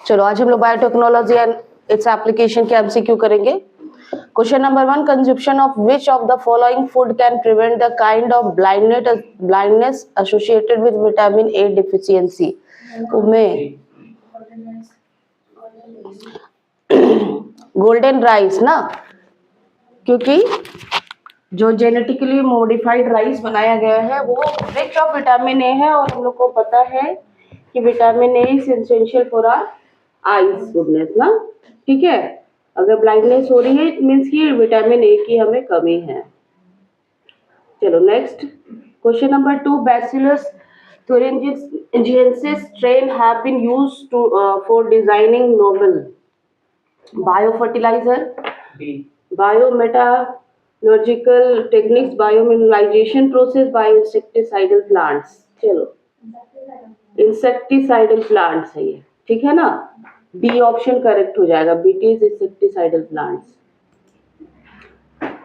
चलो आज हम लोग बायोटेक्नोलॉजी एंड इट्स एप्लीकेशन के एमसीक्यू करेंगे। Question number 1, consumption of which of the following food can prevent the kind of blindness associated with vitamin A deficiency. में golden rice ना, क्योंकि जो जेनेटिकली मॉडिफाइड राइस बनाया गया है वो रिच ऑफ विटामिन ए है, और हम लोग को पता है कि vitamin A is essential for our eyes goodness ना। ठीक है, अगर ब्लाइंडनेस हो रही है इट मींस कि विटामिन ए की हमें कमी है। चलो next question number 2, bacillus thuringiensis strain have been used to for designing novel biofertilizer, biometallurgical techniques, biomineralization process, bioinsecticidal plants। चलो इंसेक्टिसाइडल प्लांट्स है ये, ठीक है ना। बी ऑप्शन करेक्ट हो जाएगा, बीटी इज इंसेक्टिसाइडल प्लांट्स।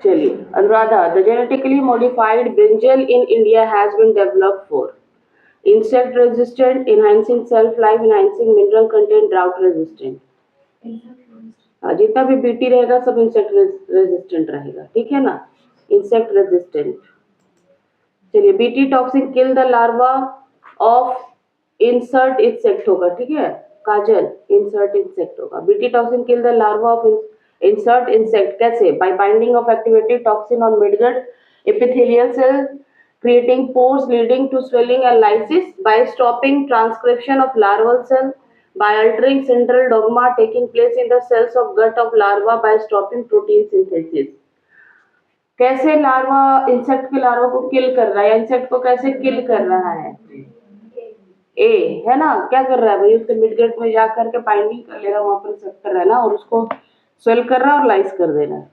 चलिए Anuradha, the genetically modified brinjal in India has been developed for insect resistant, enhancing self life, enhancing mineral content, drought resistant. जितना भी बीटी रहेगा सब इंसेक्ट रेजिस्टेंट रहेगा, ठीक है ना, इंसेक्ट रेजिस्टेंट। चलिए BT toxin kill the larva of insert insect होगा, ठीक है काजल, इंसर्ट इंसेक्ट होगा। BT toxin kill the larva of insert insect कैसे? By binding of activated toxin on midgut epithelial cell, creating pores leading to swelling and lysis, by stopping transcription of larval cell, by altering central dogma taking place in the cells of gut of larva, by stopping protein synthesis। कैसे larva insect के larva को किल कर रहा है, insect को कैसे किल कर रहा है? ए है ना, क्या कर रहा है भाई, उसके मिडगट में जा करके बाइंडिंग कर लेगा, वहां पर रिसेप्टर है ना, और उसको स्वेल कर रहा है और लाइस कर देना है।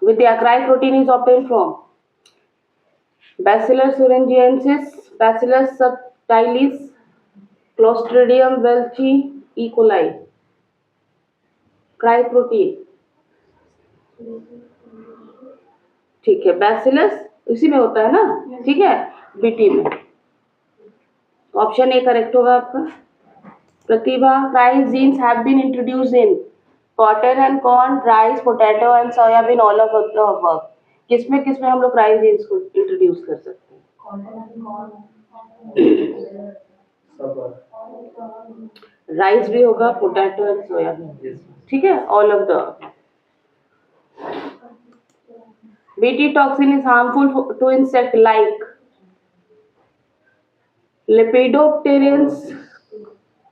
With the acrylic protein is obtained from Bacillus thuringiensis, Bacillus subtilis, Clostridium welchi, E. coli। acrylic protein ठीक है, बैसिलस इसी में होता है ना, ठीक है, बीटी में। ऑप्शन ए करेक्ट होगा आपका। Pratibha, rice genes have been introduced in cotton and corn, rice, potato and soybean, all of the above. किसमें हम लोग राइस जीन्स को इंट्रोड्यूस कर सकते हैं? राइस भी होगा, पोटैटो एंड सोयाबीन, ठीक है, all of the. BT toxin is harmful to insect like lepidopterans,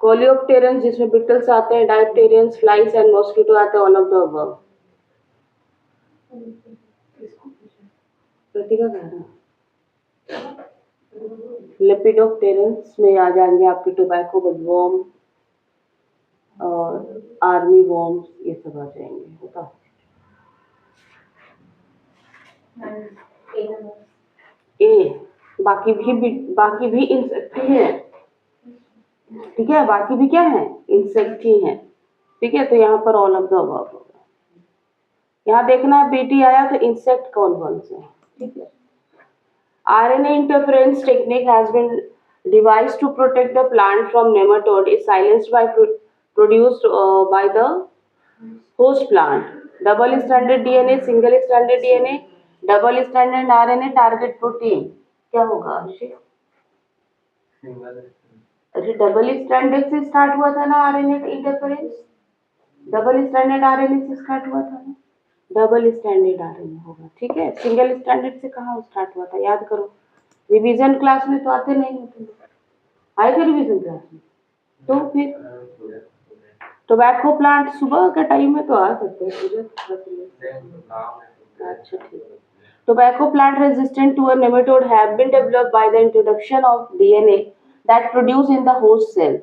coleopterans जिसमें बिटल्स आते हैं, डायप्टेरियंस, फ्लाइज एंड मॉस्किटो आते हैं, ऑल ऑफ द अबव। प्रतिभा कहना लेपिडोप्टेरियंस में आ जाएंगे आपके टोबैको बडवर्म और आर्मी वॉर्म्स, ये सब आ जाएंगे, होता ए। बाकी भी इंसेक्ट ही है, ठीक है, बाकी भी क्या है, इंसेक्ट ही है, ठीक है, तो यहाँ पर ऑल ऑफ द अबव होगा। यहाँ देखना है बीटी आया तो इंसेक्ट कौन से हैं, ठीक है। RNA interference technique has been devised to protect the plant from nematode, is silenced by produced by the host plant। Double stranded DNA, single stranded DNA, double stranded RNA, target protein क्या होगा? अरे double stranded से start हुआ था ना RNA interference, double stranded RNA से start हुआ था ना, डबल स्टैंडर्ड RNA होगा, ठीक है। सिंगल स्टैंडर्ड से कहाँ स्टार्ट हुआ था, याद करो, रिवीजन क्लास में तो आते नहीं होते, आए थे रिवीजन क्लास में? तो फिर टोबैको प्लांट सुबह का टाइम में तो आ सकते हैं। अच्छा ठीक है। Tobacco plant resistant to a nematode have been developed by the introduction of DNA that produce in the host cell.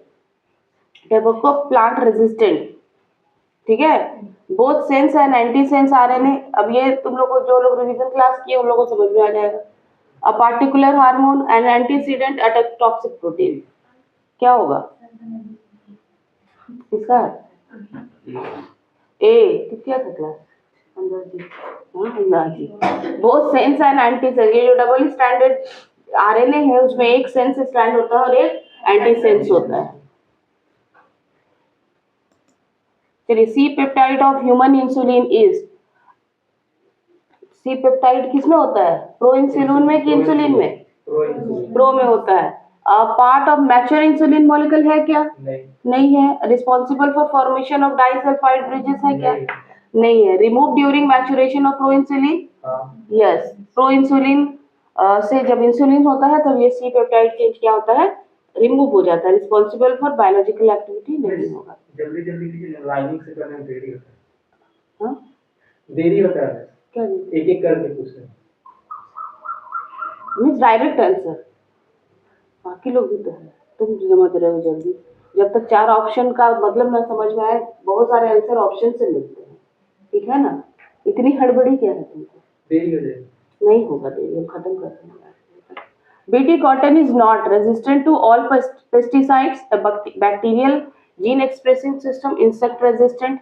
Tobacco plant resistant, ठीक है, both sense and anti sense RNA। अब ये तुम लोग को जो लोग रिवीजन क्लास किए उन लोगों को समझ में आ जाएगा। A particular hormone and antecedent attack toxic protein, क्या होगा इसका? ए कितना था क्लास? अंदाजी। Both sense and anti sense, ये जो डबल स्टैंडर्ड RNA है उसमें एक सेंस स्ट्रैंड होता है और एक एंटी सेंस होता है, चलिए, C peptide of human insulin is, C peptide किसमें होता है, प्रो इंसुलिन में कि इंसुलिन में, प्रो में होता है। Part of mature insulin molecule है क्या, नहीं है। Responsible for formation of disulphide bridges है क्या, नहीं है। Remove during maturation of pro insulin, yes. Pro insulin से जब इंसुलिन होता है तब ये सी पेप्टाइड चेंज क्या होता है, रिमूव हो जाता है। रिस्पॉन्सिबल फॉर बायोलॉजिकल एक्टिविटी नहीं होगा। जल्दी जल्दी लाइनिंग से करने में देरी होता है। हाँ, देरी होता है क्या एक एक करके पूछते हैं, मीन्स डायरेक्ट आंसर। बाकी लोग भी तो है, तुम समझ रहे हो जल्दी। जब तक 4 ऑप्शन का मतलब ना समझ में आए, बहुत सारे आंसर ऑप्शन से मिलते हैं, ठीक है ना। इतनी हड़बड़ी क्या है तुमको, देरी हो जाएगी, नहीं होगा देरी, हम खत्म करते हैं। BT cotton is not resistant to all pesticides, a bacterial gene expressing system, insect resistant,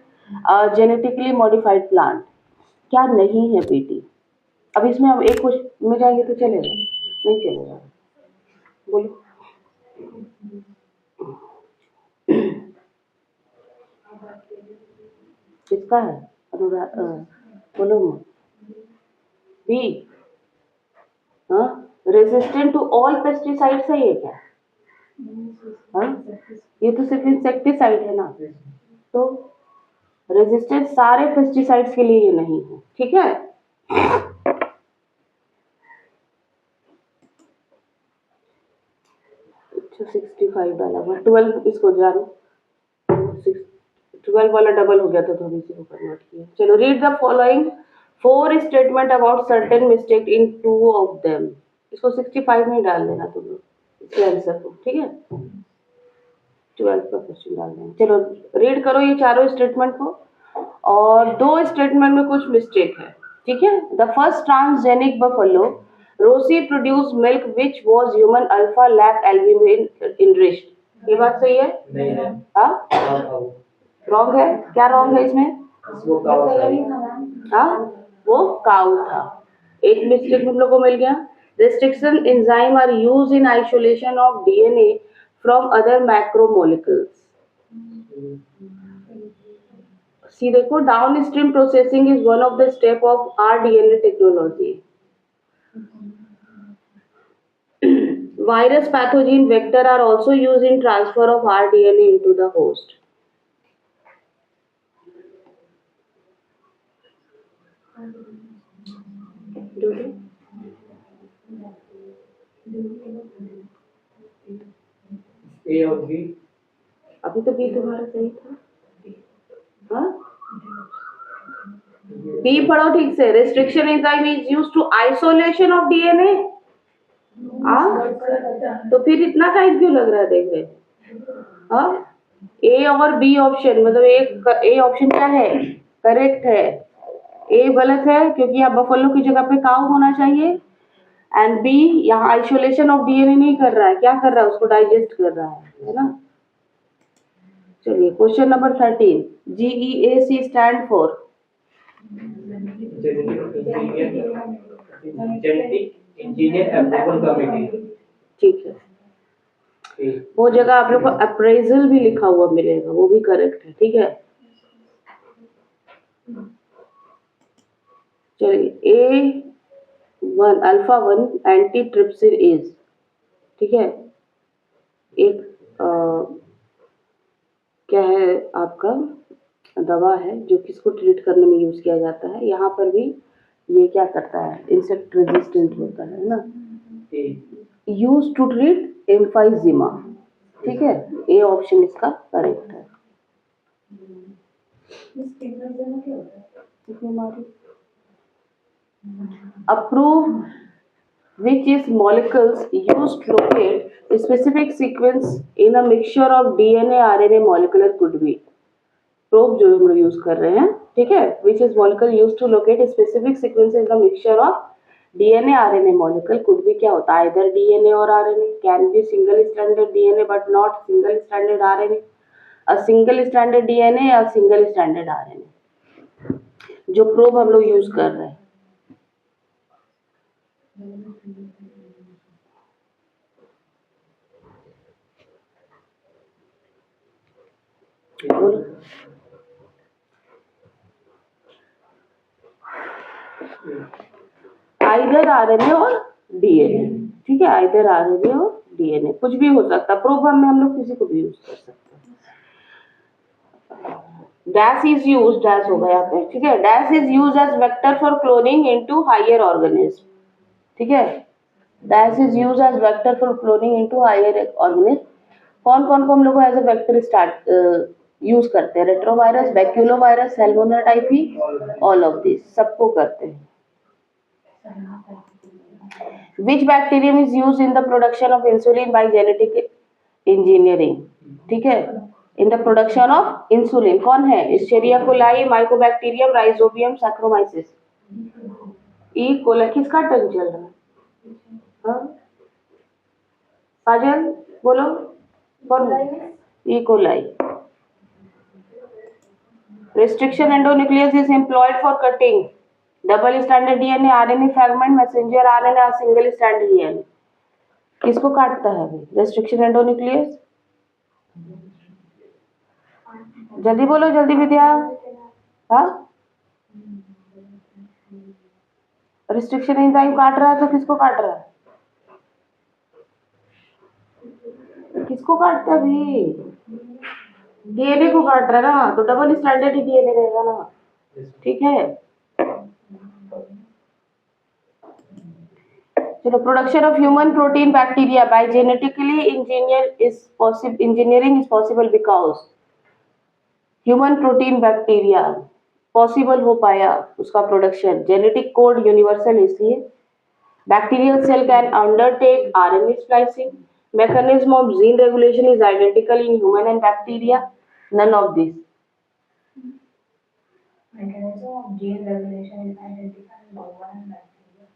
genetically modified plant। क्या नहीं है BT? अब इसमें हम एक क्वेश्चन में जाएंगे तो चलेगा, नहीं चलेगा, बोलो। किसका है, अनुराग, बोलो बी। हाँ, रेजिस्टेंट टू ऑल पेस्टिसाइड्स है ये क्या, हाँ, ये तो सिर्फ इंसेक्टिसाइड है ना, तो रेजिस्टेंट सारे पेस्टिसाइड्स के लिए ये नहीं है, ठीक है। अच्छा, 65 डाला हुआ, 12 इसको जानो, 12 वाला डबल हो गया था तो हम इसी को कन्वर्ट किया। चलो, read the following 4 statement about certain mistake in 2 of them. इसको 65 में ही डाल देना तुम लोग, इसके आंसर को, ठीक है। 12 का क्वेश्चन डाल देना। चलो, रीड करो ये चारों स्टेटमेंट को, और 2 स्टेटमेंट में कुछ मिस्टेक है, ठीक है। The first transgenic buffalo Rosie produce milk which was human alpha lactalbumin enriched, ये बात सही है, नहीं है, हाँ, रॉन्ग है। क्या रॉन्ग है इसमें, वो काउ हाँ, वो काउ था। एक मिस्टेक हम लोग को मिल गया। restriction enzyme are used in isolation of DNA from other macromolecules। सी देखो, downstream processing is one of the step of rDNA technology. virus pathogen vector are also used in transfer of rDNA into the host। ए और B, अभी तो B तुम्हारा सही था, हाँ, B पढ़ो ठीक से। restriction enzyme is used to isolation of DNA। हाँ, तो फिर इतना टाइम क्यों लग रहा है, देख रहे, हाँ। ए और बी ऑप्शन, मतलब एक ए ऑप्शन क्या है, करेक्ट है। ए गलत है क्योंकि यहाँ बफलो की जगह पे काउ होना चाहिए, एंड बी यहाँ आइसोलेशन ऑफ डीएनए नहीं कर रहा है, क्या कर रहा है, उसको डाइजेस्ट कर रहा है ना। चलिए, question number 13, GEAC stand for, genetic engineer approval committee, ठीक है। वो जगह आप लोग को अप्रेजल भी लिखा हुआ मिलेगा, वो भी करेक्ट है, ठीक है। चलिए, A1 alpha 1 anti trypsin is, ठीक है। एक क्या है आपका दवा है जो किसको ट्रीट करने में यूज किया जाता है, यहाँ पर भी ये क्या करता है, इंसेक्ट रेजिस्टेंट होता है ना, यूज टू ट्रीट एम्फाइजिमा, ठीक है। ए ऑप्शन इसका करेक्ट है। Approve which is molecules used to locate a specific sequence in a mixture of DNA RNA molecular could be, probe जो हम लोग यूज कर रहे हैं, ठीक है, which is molecule used to locate a specific sequence in the mixture of DNA RNA molecule could be क्या होता है, either DNA और RNA, can be single stranded DNA but not single stranded RNA, a single stranded DNA या single stranded RNA, जो probe हम लोग use कर रहे हैं। आइदर आरएनए और डीएनए, ठीक है, आइदर आरएनए और डीएनए, कुछ भी हो सकता है। प्रोग्राम में हम लोग किसी को भी यूज कर सकते हैं। डैश इज यूज, डैश होगा यहाँ पे, ठीक है, dash is use as vector for cloning into higher organism, ठीक है, dash is use as vector for cloning into higher organism. कौन कौन को हम लोग as a vector start use करते हैं? Retrovirus, baculovirus, salmonella typhi, all of this सबको करते हैं। Which bacterium is used in the production of insulin by genetic engineering? ठीक है, in the production of insulin कौन है? Escherichia coli, Mycobacterium, Rhizobium, Saccharomyces। E. coli किसका turn चल रहा है? हाँ? काजल बोलो कौन? E. coli। Restriction endonuclease is employed for cutting double stranded DNA, RNA fragment, messenger RNA, single stranded DNA। किसको काटता है अभी? Restriction endonuclease. जल्दी बोलो, जल्दी विद्या। हाँ, रिस्ट्रिक्शन एंजाइम काट रहा है तो किसको काट रहा है? किसको काटता है अभी? डीएनए को काट रहा है ना, तो डबल स्टैंडर्ड ही डीएनए रहेगा ना, ठीक है। चलो, production of human protein bacteria by genetically engineering is possible because human protein bacteria possible हो पाया उसका प्रोडक्शन, जेनेटिक कोड यूनिवर्सल इसलिए। Bacterial cell can undertake RNA splicing, mechanism of gene regulation is identical in human and bacteria, none of this। Mechanism of gene regulation is identical in human and bacteria।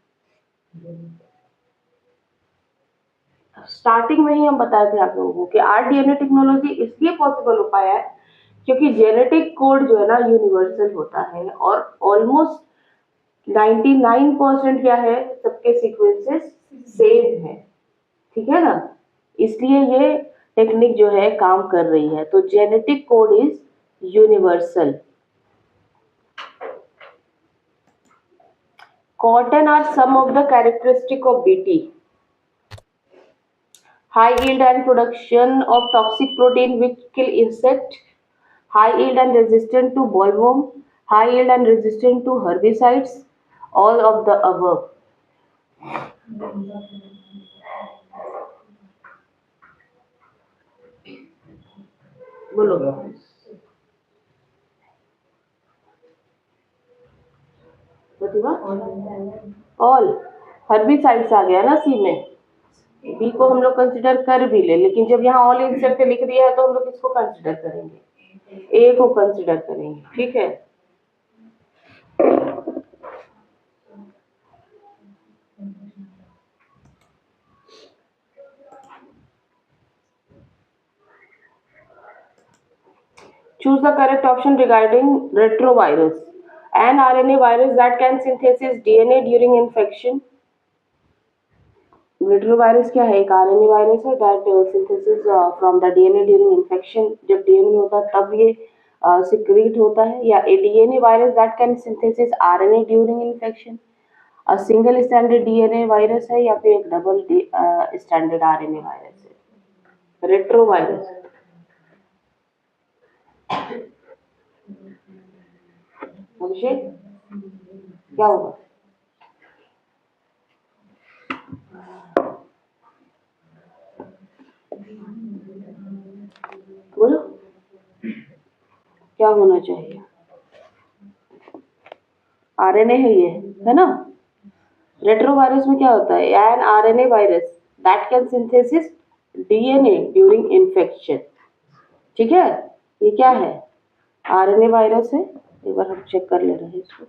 Starting में ही हम बताए थे आप लोगों को कि rDNA technology इसलिए possible हो पाया है क्योंकि जेनेटिक कोड जो है ना यूनिवर्सल होता है और ऑलमोस्ट 99% क्या है, सबके सीक्वेंसेस सेम है, ठीक है ना, इसलिए ये टेक्निक जो है काम कर रही है। तो genetic code is universal. Cotton are some of the characteristic of Bt. High yield and production of toxic protein which kill insect, high yield and resistant to bollworm, high yield and resistant to herbicides, all of the above। बोलो प्रतिभा। All herbicides आ गया ना सी में, B को हम लोग consider कर भी ले, लेकिन जब यहाँ ऑल इंसेक्ट लिख दिया है तो हम लोग इसको कंसिडर करेंगे, ए को कंसिडर करेंगे, ठीक है। Choose the correct option regarding retrovirus, an RNA virus that can synthesis DNA during infection। Retrovirus क्या है? एक आरएनए वायरस है that synthesis from the DNA during infection, जब डीएनए होता है तब ये सिक्रीट होता है। या a DNA virus that can synthesis RNA during infection, a single standard DNA virus है या फिर एक डबल स्टैंडर्ड आरएनए वायरस है। रेट्रोवायरस अभिषेक क्या होगा? बोलो क्या होना चाहिए? आरएनए है ये, है ना। रेट्रोवायरस में क्या होता है? An RNA virus that can synthesis DNA during infection, ठीक है। ये क्या है? आरएनए वायरस है। एक बार हम चेक कर ले रहे हैं इसको।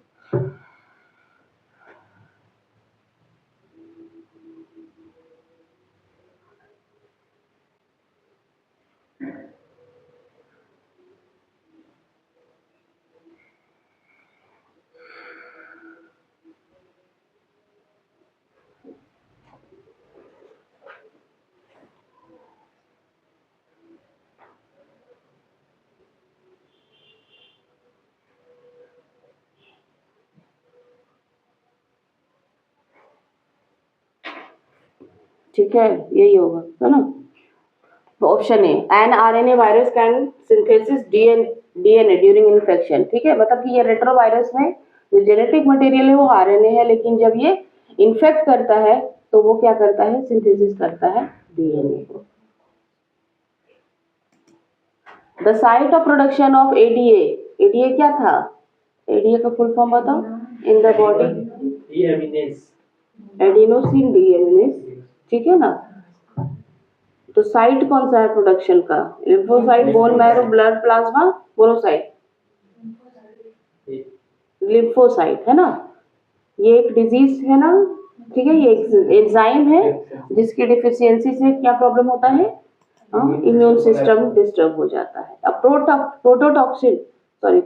ठीक है, यही होगा, है ना। Option A, an RNA virus can synthesis DNA during infection. ठीक है, मतलब कि ये रेट्रोवायरस में जो जेनेटिक मटेरियल है वो आरएनए है, लेकिन जब ये इन्फेक्ट करता है तो वो क्या करता है, सिंथेसिस करता है डीएनए को। The site of production of ADA, ADA क्या था, एडीए का फुल फॉर्म बताओ, in the body adenosine DNS. ठीक है ना, तो साइट कौन सा है प्रोडक्शन का, lymphocyte, bone marrow, blood plasma, monocyte, lymphocyte, है ना। ये एक डिजीज है ना, ठीक है, ये एक एंजाइम है जिसकी डिफिशियंसी से क्या प्रॉब्लम होता है, इम्यून सिस्टम डिस्टर्ब हो जाता है। अब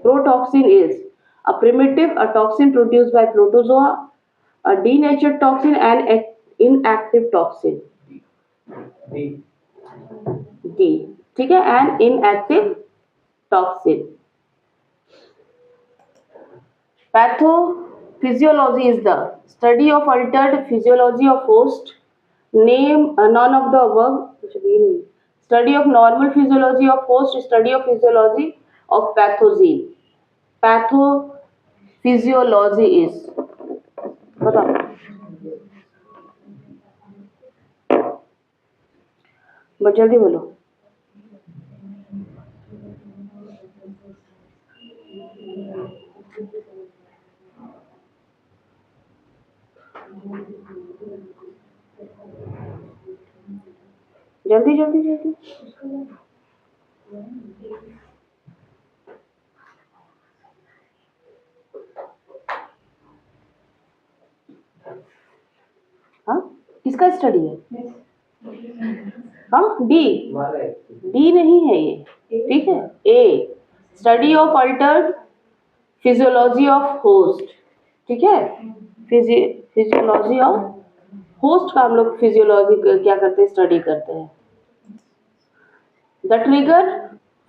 protoxin is a primitive a toxin produced by protozoa, a denatured toxin and inactive toxin. D, ठीक है, and inactive toxin. Pathophysiology is the study of altered physiology of host. Name none of the above. Study of normal physiology of host. Study of physiology of pathogen. Pathophysiology is. बताओ, बस जल्दी बोलो। जल्दी जल्दी जल्दी। हाँ, किसका स्टडी है, हाँ डी, डी नहीं है ये, ठीक है। A, study of altered physiology of host, ठीक है, फिजियोलॉजी ऑफ होस्ट का हम लोग फिजियोलॉजी क्या करते हैं, स्टडी करते हैं। The trigger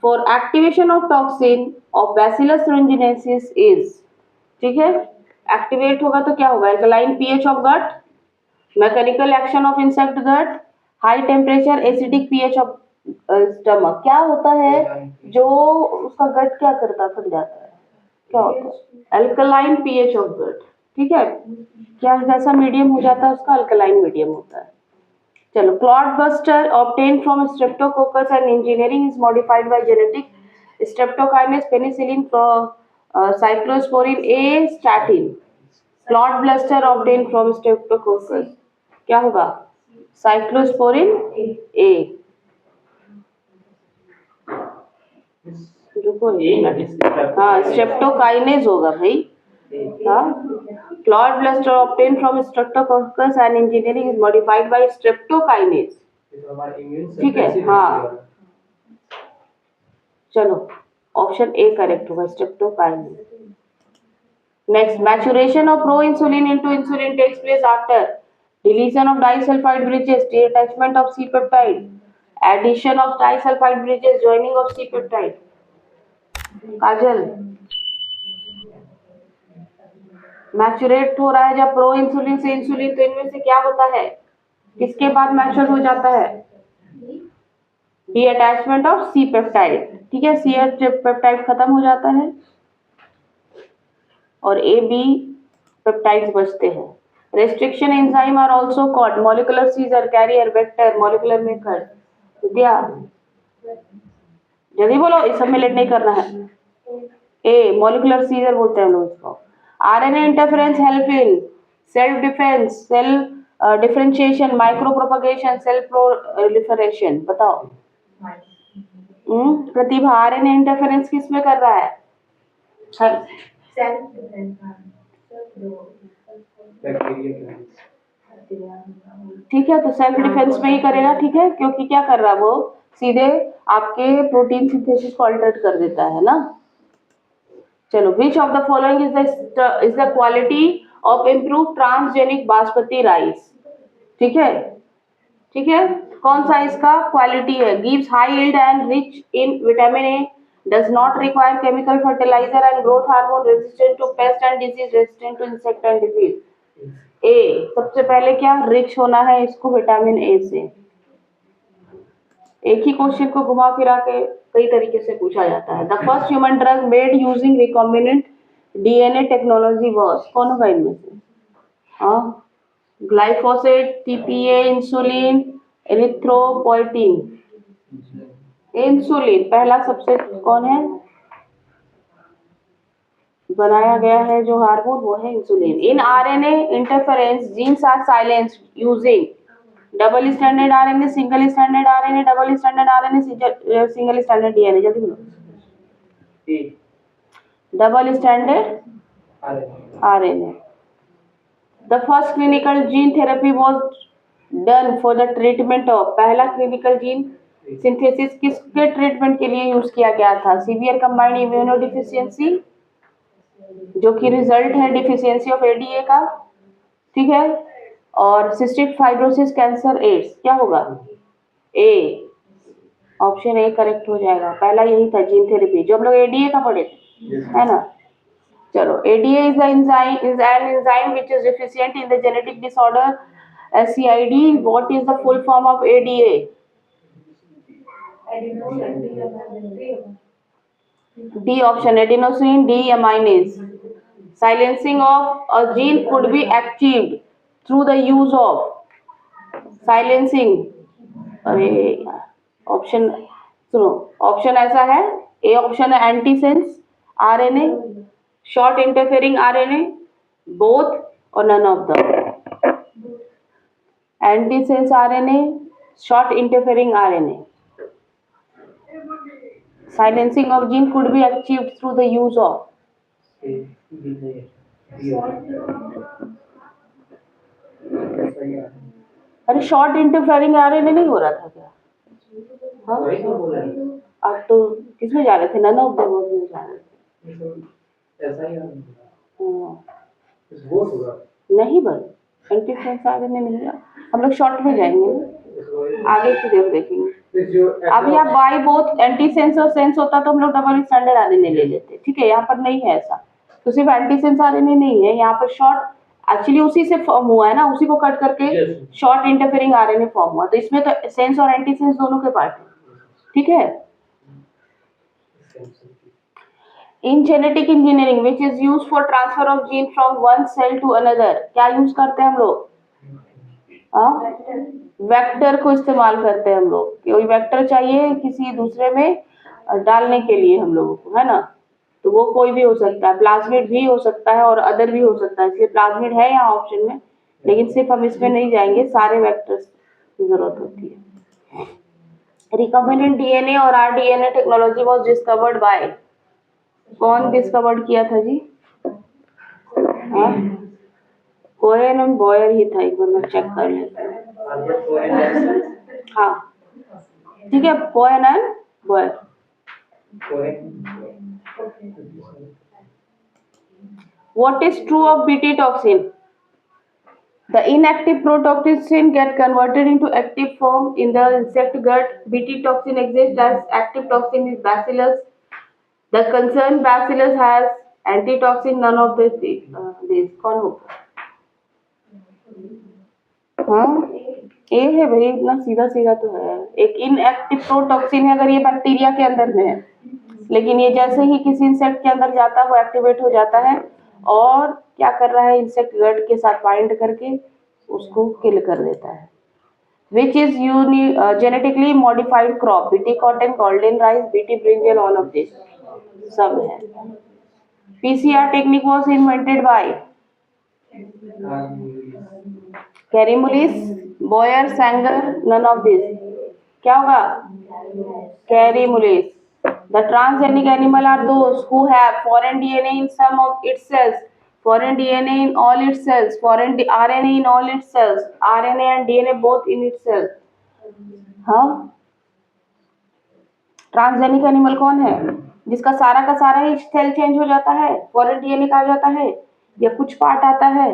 for activation of toxin of bacillus thuringiensis इज, ठीक है, एक्टिवेट होगा तो क्या होगा, alkaline pH of gut, mechanical action of insect gut, high temperature, acidic pH of stomach. क्या होता है जो उसका गट क्या करता, थक जाता है, क्या होता है, अल्कलाइन पीएच ऑफ गट, ठीक है, क्या जैसा मीडियम हो जाता है उसका अल्कलाइन मीडियम होता है। चलो, clot buster obtain from streptococcus and engineering is modified by genetic streptokinase, penicillin, cyclosporin A, statin. Clot buster obtain from streptococcus क्या होगा, साइक्लोस्पोरिन ए। हाँ, स्ट्रेप्टोकाइनेस होगा भाई, हाँ। Clot buster obtain from streptococcus and engineering is modified by streptokinase, ठीक है, हाँ। चलो, ऑप्शन ए करेक्ट होगा, streptokinase. Next, maturation of pro insulin into insulin takes place after deletion of disulfide bridges, detachment of C peptide, addition of disulfide bridges, joining of C peptide. काजल, मैच्योरेट हो रहा है जब pro insulin से insulin, तो इनमें से क्या होता है, किसके बाद मैच्योर हो जाता है, de attachment of C peptide, ठीक है, सी पेप्टाइड खत्म हो जाता है और ए बी पेप्टाइड्स बचते हैं। Restriction enzyme are also called molecular scissor, carrier, vector, molecular maker. Diya, जल्दी बोलो, इस सब में लेट नहीं करना है। ए, मॉलिक्यूलर सीजर बोलते हैं हम लोग इसको। RNA interference help in self defence, cell differentiation, micro propagation, cell proliferation. बताओ, प्रतिभा, आरएनए इंटरफेरेंस किस में कर रहा है, सेल्फ डिफेंस, ठीक है, तो सेल्फ डिफेंस में ही करेगा, ठीक है, क्योंकि क्या कर रहा है वो, सीधे आपके प्रोटीन सिंथेसिस को अल्टर कर देता है ना। चलो, which of the following is the quality of improve transgenic basmati rice, ठीक है, ठीक है, कौन सा इसका क्वालिटी है, gives high yield and rich in vitamin A, does not require chemical fertilizer and growth hormone, resistant to pest and disease, resistant to insect and disease। ए, सबसे पहले क्या रिच होना है इसको विटामिन ए से। एक ही क्वेश्चन को घुमा फिरा के कई तरीके से पूछा जाता है। The first human drug made using recombinant DNA technology was, कौन होगा इनमें से? हाँ, glyphosate, TPA, insulin, erythropoietin. Insulin पहला सबसे कौन है बनाया गया है जो हार्मोन, वो है insulin. In RNA interference genes are silenced using double standard RNA, single standard RNA, double standard RNA, single standard DNA. जल्दी बोलो। Double standard RNA. The first clinical gene therapy was done for the treatment of, पहला clinical gene synthesis किसके treatment के लिए use किया गया था? Severe combined immunodeficiency, जो कि रिजल्ट है डिफिशियंसी ऑफ एडीए का, ठीक है, और सिस्टिक फाइब्रोसिस, कैंसर, एड्स। क्या होगा? ए, ऑप्शन ए करेक्ट हो जाएगा। पहला यही था जीन थेरेपी जो हम लोग एडीए का पढ़े थे, है ना। चलो, ADA is an enzyme which is deficient in the genetic disorder SCID. What is the full form of ADA? D option, adenosine deaminase. Silencing of a gene could be achieved through the use of silencing. अरे option सुनो, option ऐसा है, A option है antisense RNA, short interfering RNA, both और none of the. Antisense RNA, short interfering RNA. Silencing of gene could be achieved through the use of अरे short interfering RNA नहीं हो रहा था क्या? हाँ, आप तो किसमें जा रहे थे? नन ऑफ द वर्ड में जा रहे थे। नहीं बन एंटीसेंस आरएनए नहीं, हम लोग शॉर्ट में जाएंगे ना, आगे की तरफ देखेंगे। अब यहाँ बाई बोथ एंटीसेंस और सेंस होता तो हम लोग डबल स्टैंडर्ड आरएनए ले लेते, ठीक है। यहाँ पर नहीं है ऐसा, तो सिर्फ एंटीसेंस आरएनए नहीं है यहाँ पर, शॉर्ट एक्चुअली उसी से फॉर्म हुआ है ना, उसी को कट करके शॉर्ट इंटरफेरिंग आरएनए फॉर्म हुआ, तो इसमें तो सेंस और एंटीसेंस दोनों के पार्ट है, ठीक है। In genetic engineering which is use for transfer of gene from one cell to another, क्या यूज करते हैं हम लोग? वेक्टर को इस्तेमाल करते हैं हम लोग, कोई वेक्टर चाहिए किसी दूसरे में डालने के लिए हम लोगों को, है ना। तो वो कोई भी हो सकता है, प्लाज्मिड भी हो सकता है और अदर भी हो सकता है, इसलिए प्लाज्मिड है यहाँ ऑप्शन में, लेकिन सिर्फ हम इसमें नहीं जाएंगे, सारे वेक्टर्स की जरूरत होती है। रिकॉम्बिनेंट डीएनए और rDNA technology was discovered by, कौन डिस्कवर्ड किया था जी? कोहेन एंड बॉयर ही था, एक बार मैं चेक कर लेता हूँ। हाँ ठीक है, Cohen and Boyer. What is true of Bt toxin? The inactive protoxin get converted into active form in the insect gut. Bt toxin exists as active toxin is bacillus. The concerned bacillus has antitoxin. None of these. कौन होगा? हाँ, ए है भाई, इतना सीधा सीधा तो है। एक इनएक्टिव प्रोटॉक्सिन है अगर ये बैक्टीरिया के अंदर में है, लेकिन ये जैसे ही किसी इंसेक्ट के अंदर जाता है वो एक्टिवेट हो जाता है और क्या कर रहा है, इंसेक्ट गट के साथ बाइंड करके उसको किल कर देता है। Which is genetically modified crop, BT cotton, golden rice, BT brinjal, all of this सब है। PCR technique was invented by Kary Mullis, Boyer, Sanger, none of this. क्या होगा? Kary Mullis. The transgenic animal are those who have foreign DNA in some of its cells, foreign DNA in all its cells, foreign RNA in all its cells, RNA and DNA both in its cells. हाँ, transgenic animal कौन है? जिसका सारा का सारा ही cell change हो जाता है, फॉरेन डीएनए कहा जाता है, या कुछ पार्ट आता है,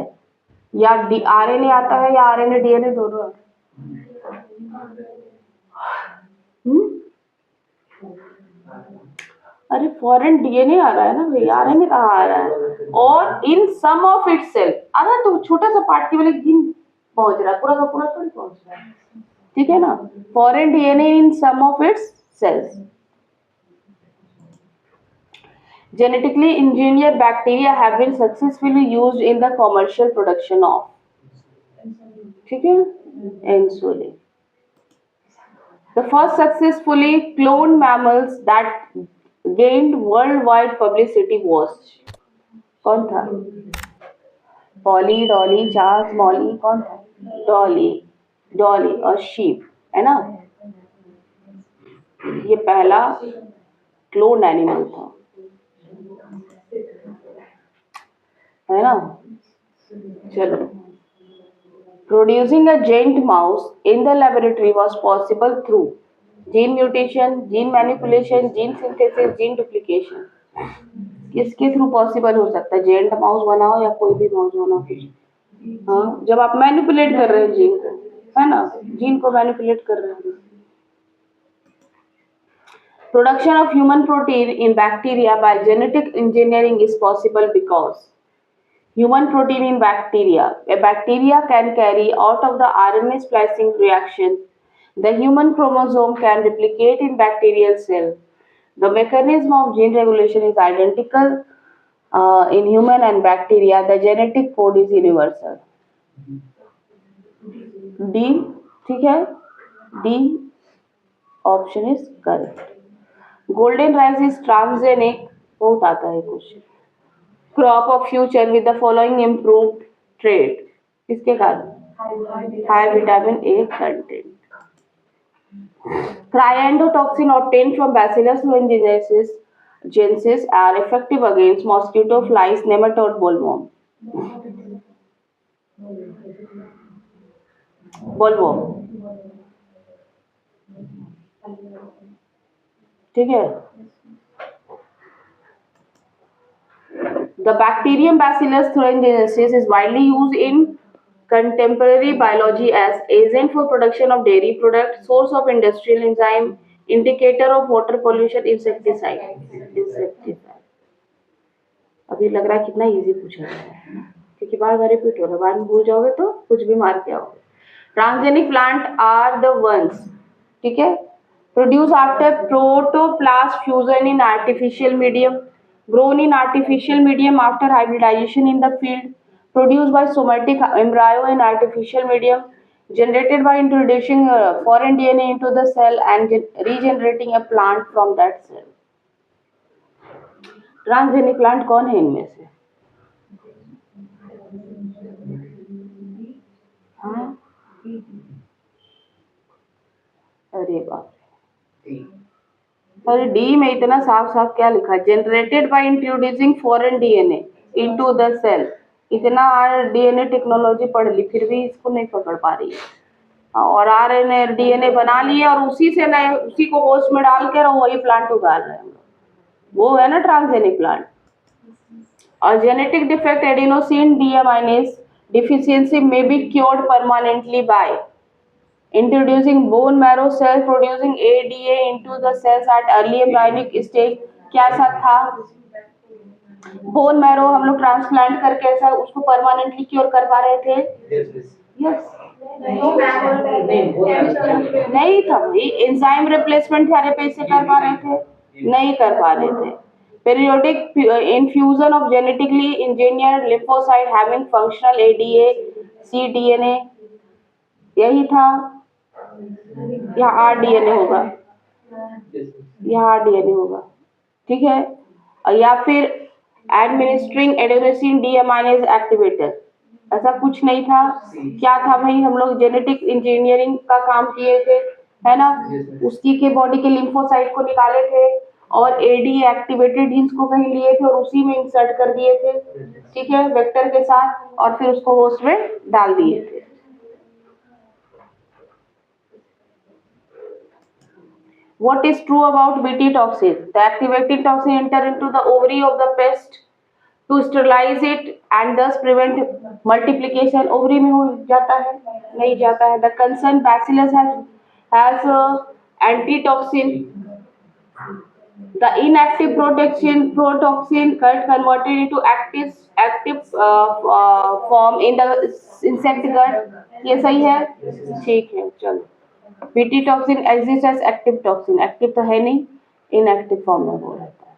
या आरएनए आता है, या आरएनए डीएनए दोनों है। अरे फॉरेन डीएनए आ रहा है ना भाई, आरएनए कहाँ आ रहा है, और इन सम ऑफ इट सेल्फ आ रहा है, तो छोटा सा पार्ट केवल एक जीन पहुंच रहा है, पूरा का पूरा थोड़ी पहुंच रहा है, ठीक है ना। Foreign DNA in some of its cells. Genetically engineered bacteria have been successfully used in the commercial production of, ठीक है, insulin. The first successfully cloned mammals that gained worldwide publicity was, कौन था? पॉली, डॉली, चार्ल्स, मॉली, कौन था? डॉली, डॉली और sheep, है ना, ये पहला क्लोन एनिमल था, है ना। चलो, producing a giant mouse in the laboratory was possible through gene mutation, gene manipulation, gene synthesis, gene duplication. किसके थ्रू पॉसिबल हो सकता है? जेंट माउस बनाओ या कोई भी माउस बनाओ कुछ, हाँ, जब आप मैनिपुलेट कर रहे हो जीन को, है ना, जीन को मैनिपुलेट कर रहे हो। Production of human protein in bacteria by genetic engineering is possible because human protein in bacteria. A bacteria can carry out of the RNA splicing reaction. The human chromosome can replicate in bacterial cell. The mechanism of gene regulation is identical in human and bacteria. The genetic code is universal. D, ठीक है, D option is correct. Golden rice is transgenic, बहुत आता है question. Crop of future with the following improved trade, किसके कारण? High vitamin a content. Cryandotoxin obtained from Bacillus thuringiensis are effective against mosquito, flies, nematode, bollworm. Bollworm, ठीक है। The bacterium Bacillus thuringiensis is widely used in contemporary biology as agent for production of dairy products, source of industrial enzyme, indicator of water pollution, insecticide. अभी लग रहा है कितना easy पूछा है, क्योंकि बार बार रिपीट हो रहा है, बाद में भूल जाओगे तो कुछ भी मार के आओगे। Transgenic plant are the ones, ठीक है, produce after protoplast fusion in artificial medium, grown in artificial medium after hybridization in the field, produced by somatic embryo in artificial medium, generated by introducing foreign DNA into the cell and regenerating a plant from that cell. Transgenic plant कौन है इनमें से? हाँ, अरे बाप, अरे D में इतना साफ साफ क्या लिखा? Generated by introducing foreign DNA into the cell. इतना डीएनए टेक्नोलॉजी पढ़ ली फिर भी इसको नहीं पकड़ पा रही है, और आरएनए डीएनए बना लिए और उसी से नए, उसी को होस्ट में डाल के वही प्लांट उगा रहे हैं, वो है ना ट्रांसजेनिक प्लांट। और genetic defect adenosine deaminase deficiency may be cured permanently by introducing bone marrow cell producing ADA into the cells at early embryonic stage। क्या सा था? बोन मैरो हम लोग ट्रांसप्लांट करके ऐसा उसको परमानेंटली क्योर कर पा रहे थे? यस, नहीं था भाई, एंजाइम रिप्लेसमेंट थेरेपी से कर पा रहे थे? नहीं कर पा रहे थे। Periodic infusion of genetically engineered lymphocyte having functional ADA, cDNA, यही था। यहाँ RDNA होगा, यहाँ RDNA होगा, ठीक है। या फिर एडमिनिस्ट्रिंग एडेनोसिन डीएमाइनेज एक्टिवेटर, ऐसा कुछ नहीं था। क्या था भाई? हम लोग जेनेटिक इंजीनियरिंग का काम किए थे, है ना, उसकी के बॉडी के लिम्फोसाइट को निकाले थे और एडी एक्टिवेटेड जीन्स को कहीं लिए थे और उसी में इंसर्ट कर दिए थे, ठीक है, वेक्टर के साथ, और फिर उसको होस्ट में डाल दिए थे। What is true about Bt toxin? The activating toxin enter into the ovary of the pest to sterilize it and thus prevent multiplication. ovary में हो जाता है? नहीं जाता है। The concerned bacillus has antitoxin The inactive protoxin get converted into active form in the insect gut. ये सही है? ठीक है, चलो। BT toxin exist as active toxin, active तो है नहीं, इनएक्टिव फॉर्म में वो रहता है।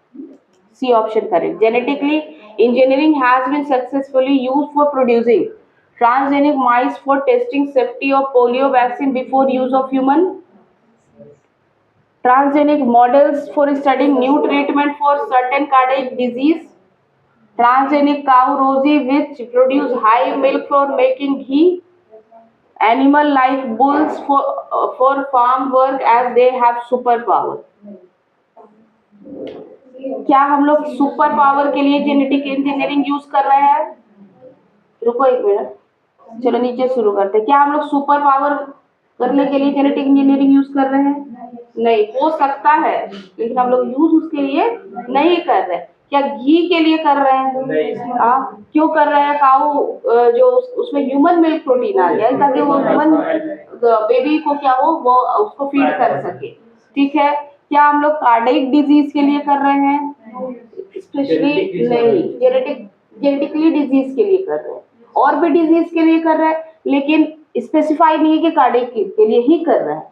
C option correct. Genetically engineering has been successfully used for producing transgenic mice for testing safety of polio vaccine before use of human. Transgenic models for studying new treatment for certain cardiac disease. Transgenic cow rosy which produce high milk for making ghee. Animal like bulls for farm work as they have superpower. क्या हम लोग super power के लिए genetic engineering use कर रहे हैं? रुको एक मिनट, चलो नीचे शुरू करते हैं। क्या हम लोग सुपर पावर करने के लिए जेनेटिक इंजीनियरिंग यूज कर रहे हैं? नहीं, हो सकता है लेकिन हम लोग यूज उसके लिए नहीं कर रहे। क्या घी के लिए कर रहे हैं? क्यों कर रहे हैं? काऊ जो उसमें ह्यूमन मिल्क प्रोटीन आ गया है ताकि वो ह्यूमन बेबी को क्या हो वो उसको फीड कर सके। ठीक है। क्या हम लोग कार्डियक डिजीज के लिए कर रहे हैं? स्पेशली नहीं, जेनेटिकली डिजीज के लिए कर रहे हैं। और भी डिजीज के लिए कर रहा है लेकिन स्पेसिफाई नहीं है कि कार्डियक के लिए ही कर रहा है।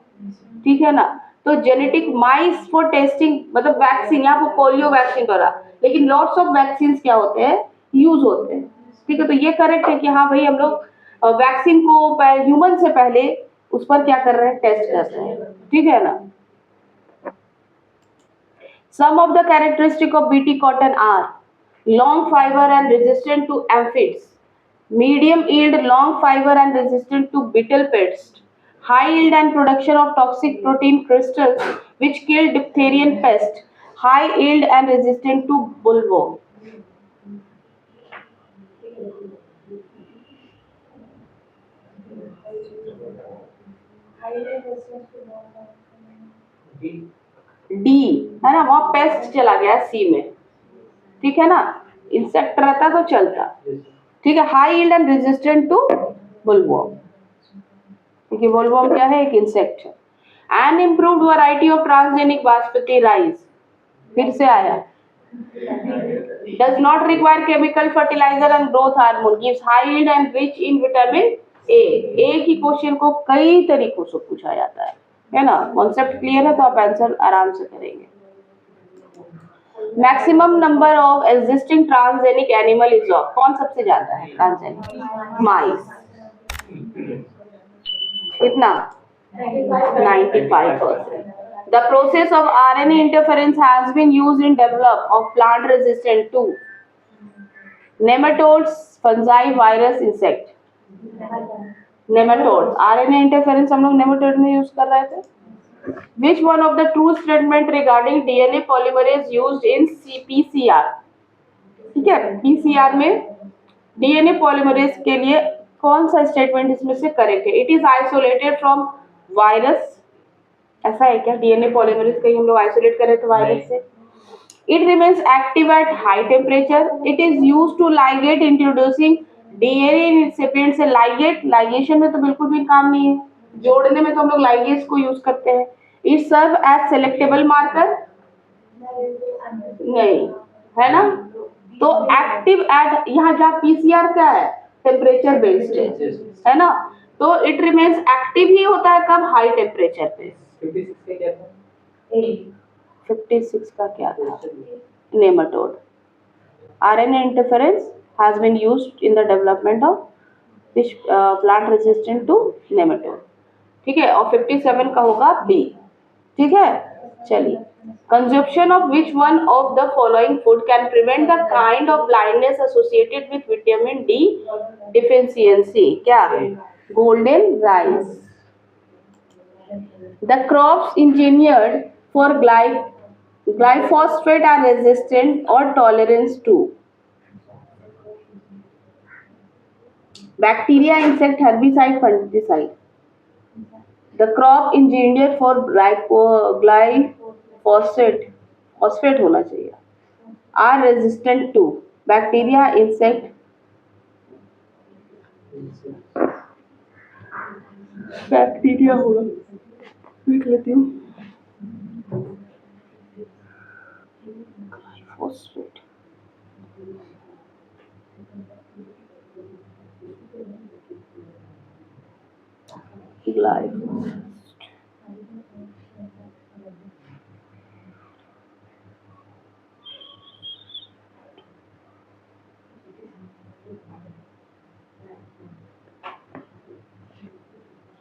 ठीक है ना। तो जेनेटिक माइस फॉर टेस्टिंग मतलब वैक्सीन, यहाँ पर पोलियो वैक्सीन करा, लेकिन लॉट्स ऑफ वैक्सीन क्या होते हैं, यूज होते हैं। ठीक है, तो ये करेक्ट है कि हाँ भाई हम लोग वैक्सीन को ह्यूमन से पहले उस पर क्या कर रहे हैं, टेस्ट कर रहे हैं। ठीक है ना। Some of the characteristics of BT cotton are long fiber and resistant to aphids, medium yield, long fiber and resistant to beetle pests, high yield and production of toxic protein crystals which kill diphtheria pest, high yield and resistant to bollworm. D है ना, वहां paste चला गया सी में। ठीक है ना, insect रहता तो चलता। ठीक है। High yield and resistant to bollworm, क्योंकि बोलवर्म क्या है, एक इंसेक्ट है। An improved variety of transgenic basmati rice, फिर से आया। Does not require chemical fertiliser and growth hormone, gives high yield and rich in vitamin A. एक ही क्वेश्चन को कई तरीकों से पूछा जाता है ना। कॉन्सेप्ट क्लियर है तो आप आंसर आराम से करेंगे। Maximum number of existing transgenic animal is of, कौन सबसे ज्यादा है ट्रांसजेनिक? माइस। कितना? 95%. The process of RNA interference has been used in develop of plant resistant to nematodes, fungi, virus, insect. Nematode. RNA interference हम लोग नेमाटोड में use कर रहे थे। Which one of the true statement regarding DNA polymerase used in PCR? ठीक है, PCR में DNA polymerase के लिए कौन सा स्टेटमेंट इसमें से करेक्ट है? It is isolated from virus, ऐसा है क्या? DNA polymerase कहीं हम लोग आइसोलेट कर रहे थे वायरस से। It remains active at high temperature. It is used to ligate introducing DNA recipient से ligate, ligation में तो बिल्कुल भी काम नहीं है, जोड़ने में तो हम लोग ligase को यूज करते हैं। It serve as selectable marker, नहीं है ना। तो एक्टिव एट, यहाँ जहाँ PCR क्या है, टेम्परेचर बेस्ड है ना, तो इट रिमेन्स एक्टिव ही होता है कब, हाई टेम्परेचर पे। 56 का क्या था? Nematode. RNA interference has been used in the development of which plant resistant to nematode. ठीक है, और 57 का होगा B। ठीक है, चलिए। Consumption of which one of the following food can prevent the kind of blindness associated with vitamin D deficiency? क्या? Golden rice. The crops engineered for glyphosate are resistant or tolerant to bacteria, insect, herbicide, fungicide. The crop engineered for glyphosate, phosphate होना चाहिए, are resistant to bacteria, insect, bacteria होगा, देख लेती हूँ। Glyphosate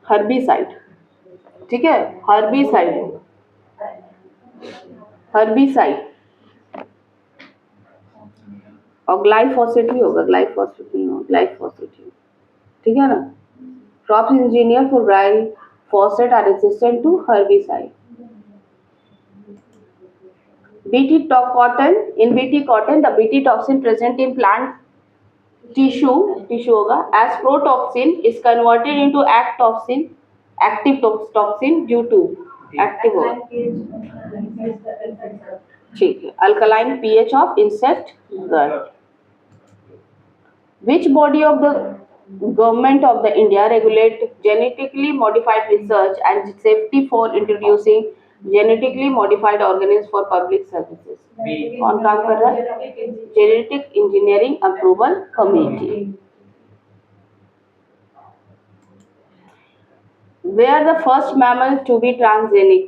herbicide, ठीक है, herbicide, herbicide. और glyphosate ही होगा, ग्लाइफोसेट नहीं होगा, ग्लाइफोसेट ही, ठीक है ना। Crop engineer for glyphosate are resistant to herbicide. BT cotton, in BT cotton the BT toxin present in plant tissue होगा as protoxin is converted into active toxin due to active होगा, ठीक है, alkaline pH of insect gut. Which body of the government of the India regulate genetically modified research and safety for introducing genetically modified organisms for public services? कौन काम कर रहा है? Genetic Engineering Approval Committee. Where the first mammal to be transgenic?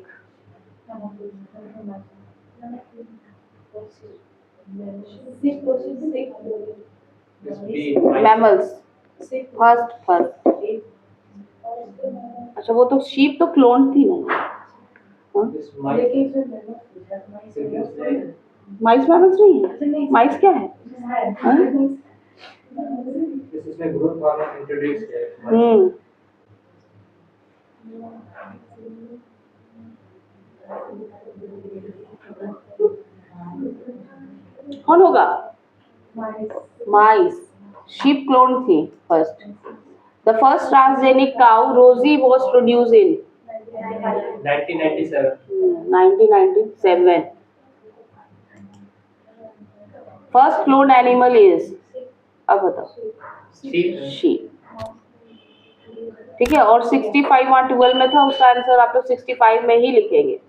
Mammals. First. अच्छा, वो तो sheep तो clone थी ना? माइस मैमल्स नहीं है? माइस क्या है? इसमें ग्रोथ हार्मोन इंट्रोड्यूस किया है। कौन होगा? माइस। शीप क्लोन थी first. The first transgenic cow Rosie was produced in 1997। First clone animal is, अब बताओ। शीप, ठीक है। और 65 वहाँ 12 में था, उसका आंसर आप लोग 65 में ही लिखेंगे।